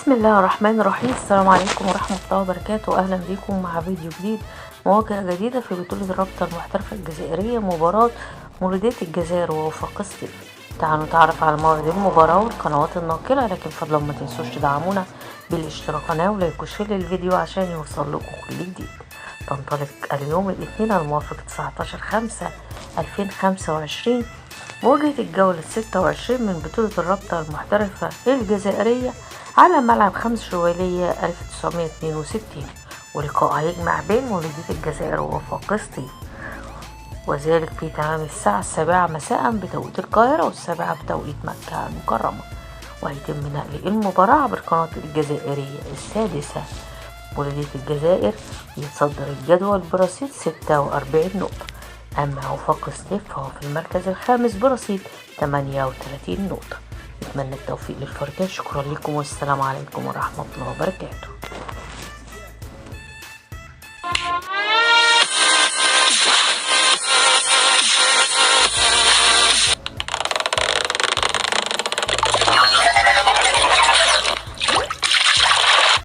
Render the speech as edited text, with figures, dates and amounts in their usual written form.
بسم الله الرحمن الرحيم. السلام عليكم ورحمة الله وبركاته. أهلا بكم مع فيديو جديد، مواجهة جديدة في بطولة الرابطة المحترفة الجزائرية، مباراة مولودية الجزائر ووفاق سطيف. تعالوا نتعرف على موعد المباراة والقنوات الناقلة، لكن فضلا ما تنسوش تدعمونا بالاشتراك قناة ولايك وشير للفيديو عشان يوصل لكم كل جديد. تنطلق اليوم الاثنين الموافق 19/5/2025 مواجهة الجولة 26 من بطولة الرابطة المحترفة الجزائرية على ملعب 5 شوالية 1962، ولقاء هيجمع بين مولودية الجزائر ووفاق سطيف، وذلك في تمام الساعة 7 مساء بتوقيت القاهرة و7 بتوقيت مكة المكرمة. وهيتم نقل المباراة عبر قناة الجزائرية السادسة. مولودية الجزائر يتصدر الجدول برصيد 46 نقطة، أما وفاق سطيف فهو في المركز الخامس برصيد 38 نقطة. نتمنى التوفيق للفريقين. شكرا لكم والسلام عليكم ورحمة الله وبركاته.